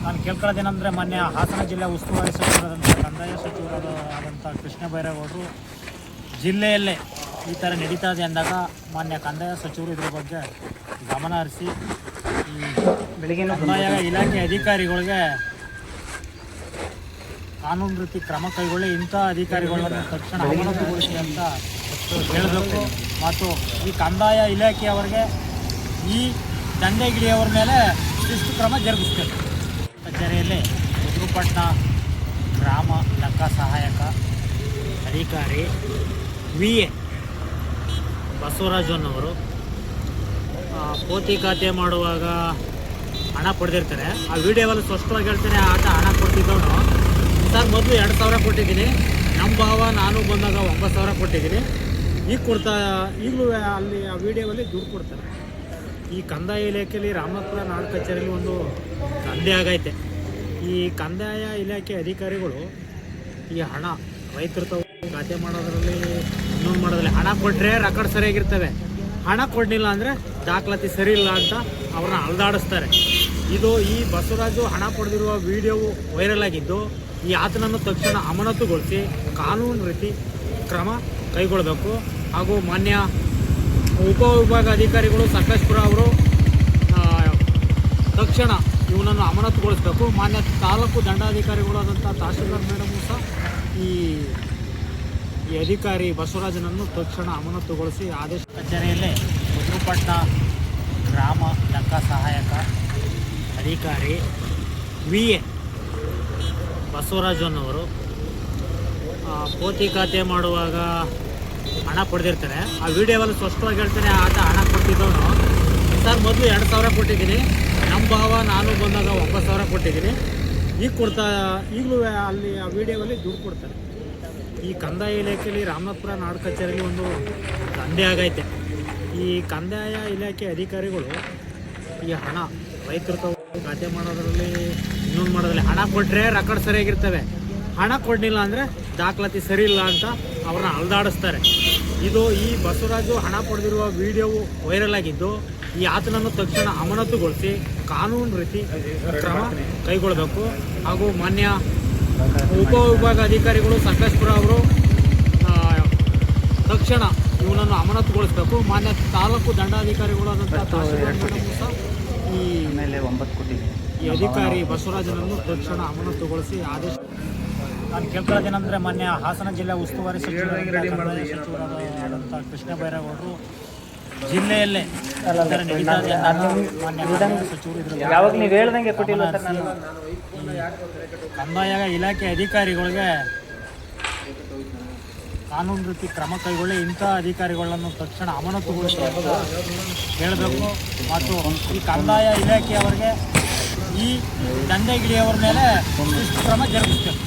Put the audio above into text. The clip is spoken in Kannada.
ನಾನು ಕೇಳ್ಕೊಳ್ಳೋದೇನೆಂದರೆ ಮೊನ್ನೆ ಹಾಸನ ಜಿಲ್ಲೆ ಉಸ್ತುವಾರಿ ಸಚಿವರಾದಂಥ ಕಂದಾಯ ಸಚಿವರಾದಂಥ ಕೃಷ್ಣ ಬೈರೇಗೌಡರು ಜಿಲ್ಲೆಯಲ್ಲೇ ಈ ಥರ ನಡೀತಾ ಇದೆ ಅಂದಾಗ ಮಾನ್ಯ ಕಂದಾಯ ಸಚಿವರು ಇದ್ರ ಬಗ್ಗೆ ಗಮನ ಹರಿಸಿ ಈ ಕಂದಾಯ ಇಲಾಖೆ ಅಧಿಕಾರಿಗಳಿಗೆ ಕಾನೂನು ರೀತಿ ಕ್ರಮ ಕೈಗೊಳ್ಳಿ, ಇಂಥ ಅಧಿಕಾರಿಗಳನ್ನು ತಕ್ಷಣ ಅಮಾನತುಗೊಳಿಸಿ ಅಂತ ಹೇಳಬೇಕು. ಮತ್ತು ಈ ಕಂದಾಯ ಇಲಾಖೆಯವರಿಗೆ ಈ ದಂಧೆಗಿಳಿಯವರ ಮೇಲೆ ಶಿಸ್ತು ಕ್ರಮ ಜರುಗಿಸಬೇಕು. ಕಚೇರಿಯಲ್ಲಿ ಬುದ್ರುಪಟ್ಟಣ ಗ್ರಾಮ ಲೆಕ್ಕ ಸಹಾಯಕ ಅಧಿಕಾರಿ VA ಬಸವರಾಜನವರು ಪೋತಿ ಖಾತೆ ಮಾಡುವಾಗ ಹಣ ಪಡೆದಿರ್ತಾರೆ. ಆ ವಿಡಿಯೋವಲ್ಲಿ ಸ್ಪಷ್ಟವಾಗಿ ಹೇಳ್ತಾನೆ, ಆತ ಹಣ ಕೊಡ್ತಿದ್ದವನು ಸರ್ ಮೊದಲು 2,000 ಕೊಟ್ಟಿದ್ದೀನಿ, ನಮ್ಮ ಭಾವ ನಾನು ಬಂದಾಗ 9,000 ಕೊಟ್ಟಿದ್ದೀನಿ, ಈಗಲೂ ಅಲ್ಲಿ ಆ ವಿಡಿಯೋವಲ್ಲಿ ದುಡ್ಡು ಕೊಡ್ತಾರೆ. ಈ ಕಂದಾಯ ಇಲಾಖೆಯಲ್ಲಿ ರಾಮನಾಥಪುರ ನಾಡು ಕಚೇರಿಯಲ್ಲಿ ಒಂದು ದಂಧೆ ಆಗೈತೆ. ಈ ಕಂದಾಯ ಇಲಾಖೆ ಅಧಿಕಾರಿಗಳು ಈ ಹಣ ರೈತರು ಖಾತೆ ಮಾಡೋದ್ರಲ್ಲಿ ಇನ್ನೊಂದು ಮಾಡೋದ್ರಲ್ಲಿ ಹಣ ಕೊಟ್ಟರೆ ರೆಕಾರ್ಡ್ ಸರಿಯಾಗಿರ್ತವೆ, ಹಣ ಕೊಡಲಿಲ್ಲ ಅಂದರೆ ದಾಖಲಾತಿ ಸರಿ ಇಲ್ಲ ಅಂತ ಅವ್ರನ್ನ ಅಲ್ದಾಡಿಸ್ತಾರೆ. ಈ ಬಸವರಾಜು ಹಣ ಪಡೆದಿರುವ ವಿಡಿಯೋವು ವೈರಲ್ ಆಗಿದ್ದು, ಈ ಆತನನ್ನು ತಕ್ಷಣ ಅಮಾನತುಗೊಳಿಸಿ ಕಾನೂನು ರೀತಿ ಕ್ರಮ ಕೈಗೊಳ್ಳಬೇಕು. ಹಾಗೂ ಮಾನ್ಯ ಉಪವಿಭಾಗ ಅಧಿಕಾರಿಗಳು ಸಕಲೇಶಪುರ ಅವರು ತಕ್ಷಣ ಇವನನ್ನು ಅಮಾನತುಗೊಳಿಸಬೇಕು. ಮಾನ್ಯ ತಾಲೂಕು ದಂಡಾಧಿಕಾರಿಗಳಾದಂಥ ತಹಶೀಲ್ದಾರ್ ಮೇಡಮು ಸಹ ಈ ಅಧಿಕಾರಿ ಬಸವರಾಜನನ್ನು ತಕ್ಷಣ ಅಮಾನತುಗೊಳಿಸಿ ಆದೇಶ. ಕಚೇರಿಯಲ್ಲಿ ಬುದ್ರುಪಟ್ಟಣ ಗ್ರಾಮ ಲೆಕ್ಕ ಸಹಾಯಕ ಅಧಿಕಾರಿ VA ಬಸವರಾಜನವರು ಪೋತಿ ಖಾತೆ ಮಾಡುವಾಗ ಹಣ ಪಡೆದಿರ್ತಾರೆ. ಆ ವಿಡಿಯೋವಲ್ಲಿ ಸ್ಪಷ್ಟವಾಗಿ ಹೇಳ್ತಾನೆ, ಆತ ಹಣ ಕೊಡ್ತಿದ್ದವನು ಸರ್ ಮೊದಲು 2,000 ಕೊಟ್ಟಿದ್ದೀನಿ, ನಮ್ಮ ಭಾವ ನಾನು ಬಂದಾಗ 9,000 ಕೊಟ್ಟಿದ್ದೀನಿ, ಈಗಲೂ ಅಲ್ಲಿ ಆ ವಿಡಿಯೋವಲ್ಲಿ ದುಡ್ಡು ಕೊಡ್ತಾರೆ. ಈ ಕಂದಾಯ ಇಲಾಖೆಯಲ್ಲಿ ರಾಮನಾಥಪುರ ನಾಡು ಕಚೇರಿಯಲ್ಲಿ ಒಂದು ದಂಧೆ ಆಗೈತೆ. ಈ ಕಂದಾಯ ಇಲಾಖೆ ಅಧಿಕಾರಿಗಳು ಈ ಹಣ ರೈತರು ಖಾತೆ ಮಾಡೋದ್ರಲ್ಲಿ ಇನ್ನೊಂದು ಮಾಡೋದ್ರಲ್ಲಿ ಹಣ ಕೊಟ್ಟರೆ ರೆಕಾರ್ಡ್ ಸರಿಯಾಗಿರ್ತವೆ, ಹಣ ಕೊಡಲಿಲ್ಲ ಅಂದರೆ ದಾಖಲಾತಿ ಸರಿ ಇಲ್ಲ ಅಂತ ಅವ್ರನ್ನ ಅಲ್ದಾಡಿಸ್ತಾರೆ. ಈ ಬಸವರಾಜು ಹಣ ಪಡೆದಿರುವ ವಿಡಿಯೋವು ವೈರಲ್ ಆಗಿದ್ದು, ಈ ಆತನನ್ನು ತಕ್ಷಣ ಅಮಾನತುಗೊಳಿಸಿ ಕಾನೂನು ರೀತಿ ಕ್ರಮ ಕೈಗೊಳ್ಳಬೇಕು. ಹಾಗೂ ಮಾನ್ಯ ಉಪವಿಭಾಗ ಅಧಿಕಾರಿಗಳು ಸಕಲೇಶಪುರ ಅವರು ತಕ್ಷಣ ಇವನನ್ನು ಅಮಾನತುಗೊಳಿಸಬೇಕು. ಮಾನ್ಯ ತಾಲೂಕು ದಂಡಾಧಿಕಾರಿಗಳಾದಂಥ ತಹಶೀಲ್ದಾರ್ ಮೇಡಮು ಸಹ ಈ ಅಧಿಕಾರಿ ಬಸವರಾಜನನ್ನು ತಕ್ಷಣ ಅಮಾನತುಗೊಳಿಸಿ ಆದೇಶ. ನಾನು ಕೇಳ್ಕೊಳ್ಳೋದೇನೆಂದರೆ ಮೊನ್ನೆ ಹಾಸನ ಜಿಲ್ಲೆ ಉಸ್ತುವಾರಿ ಸಚಿವರಾದಂಥ ಕೃಷ್ಣ ಬೈರೇಗೌಡರು ಜಿಲ್ಲೆಯಲ್ಲೇ ನಡೀತಾ ಇದೆ ಸಚಿವರು ಕಂದಾಯ ಇಲಾಖೆ ಅಧಿಕಾರಿಗಳಿಗೆ ಕಾನೂನು ರೀತಿ ಕ್ರಮ ಕೈಗೊಳ್ಳಿ, ಇಂಥ ಅಧಿಕಾರಿಗಳನ್ನು ತಕ್ಷಣ ಅಮಾನತುಗೊಳಿಸಿ ಅಂತ ಹೇಳಬೇಕು. ಮತ್ತು ಈ ಕಂದಾಯ ಇಲಾಖೆಯವರಿಗೆ ಈ ದಂಧೆಗಿಳಿಯವರ ಮೇಲೆ ಶಿಸ್ತು ಕ್ರಮ ಜರುಗಿಸಬೇಕು.